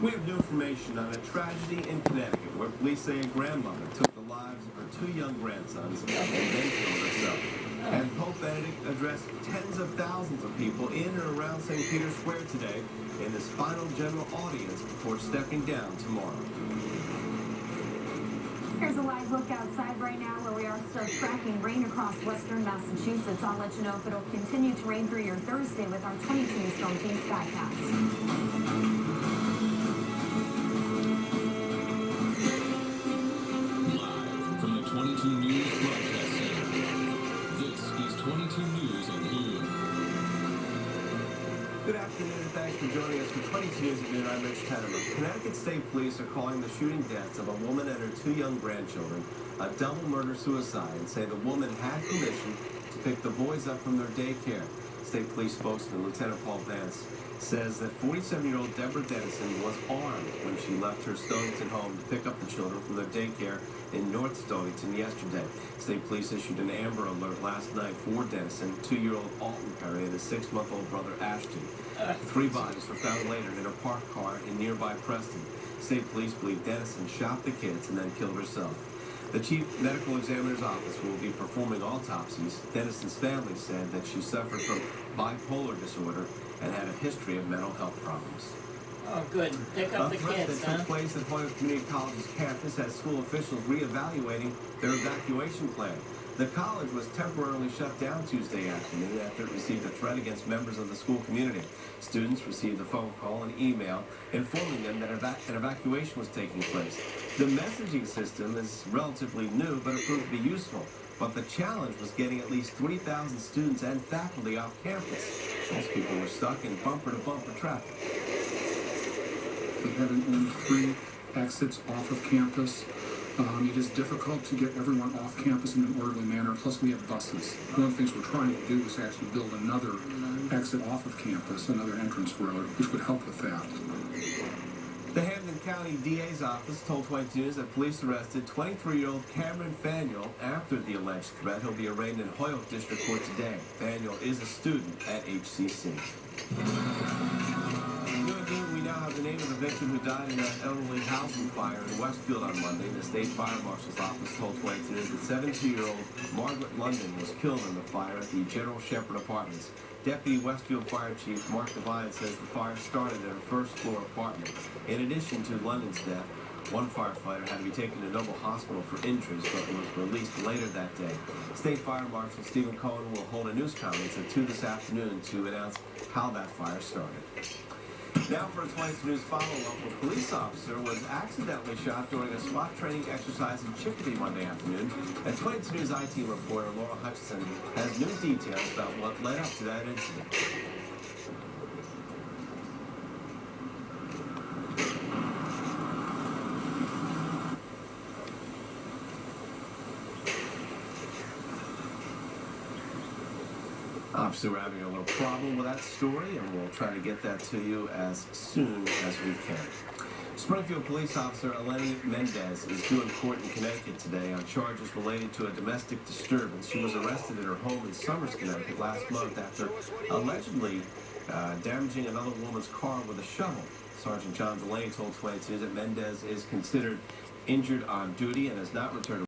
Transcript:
We have new information on a tragedy in Connecticut where police say a grandmother took the lives of her two young grandsons and then killed herself. And Pope Benedict addressed tens of thousands of people in and around St. Peter's Square today in this final general audience before stepping down tomorrow. Here's a live look outside right now where we are still tracking rain across western Massachusetts. I'll let you know if it'll continue to rain through your Thursday with our 22 News Storm Team Skycast. From the 22 News Broadcast Center, this is 22 News at noon. Good afternoon and thanks for joining us for 22 News at noon. I'm Rich Tenneman. Connecticut State Police are calling the shooting deaths of a woman and her two young grandchildren a double murder-suicide and say the woman had permission to pick the boys up from their daycare. State Police spokesman Lieutenant Paul Vance says that 47-year-old Deborah Dennison was armed when she left her Stonington home to pick up the children from their daycare in North Stonington yesterday. State Police issued an Amber Alert last night for Dennison, 2-year-old Alton Perry, and his 6-month-old brother Ashton. 3 bodies were found later in a parked car in nearby Preston. State Police believe Dennison shot the kids and then killed herself. The Chief Medical Examiner's Office will be performing autopsies. Dennison's family said that she suffered from bipolar disorder and had a history of mental health problems. Oh, good. Pick up the kids, A threat that took place at Hoyle Community College's campus has school officials reevaluating their evacuation plan. The college was temporarily shut down Tuesday afternoon after it received a threat against members of the school community. Students received a phone call and email informing them that an evacuation was taking place. The messaging system is relatively new, but it proved to be useful. But the challenge was getting at least 3,000 students and faculty off campus. Most people were stuck in bumper-to-bumper traffic. We have only 3 exits off of campus. It is difficult to get everyone off campus in an orderly manner, plus we have buses. One of the things we're trying to do is actually build another exit off of campus, another entrance road, which would help with that. The Hampden County DA's office told 22 News that police arrested 23-year-old Cameron Faniel after the alleged threat. He'll be arraigned in Hoyle District Court today. Faniel is a student at HCC. We now have the name of the victim who died in an elderly housing fire in Westfield on Monday. The state fire marshal's office told 22 News that 17-year-old Margaret London was killed in the fire at the General Shepherd Apartments. Deputy Westfield Fire Chief Mark Devine says the fire started at a first-floor apartment. In addition to London's death, one firefighter had to be taken to Noble Hospital for injuries, but was released later that day. State Fire Marshal Stephen Cohen will hold a news conference at 2 this afternoon to announce how that fire started. Now for a 22 News follow-up, a police officer was accidentally shot during a SWAT training exercise in Chicopee Monday afternoon. And 22 News IT reporter Laura Hutchison has new details about what led up to that incident. Obviously, we're having a little problem with that story, and we'll try to get that to you as soon as we can. Springfield police officer Eleni Mendez is due in court in Connecticut today on charges related to a domestic disturbance. She was arrested at her home in Somers, Connecticut last month after allegedly damaging another woman's car with a shovel. Sergeant John Delaney told 22 that Mendez is considered injured on duty and has not returned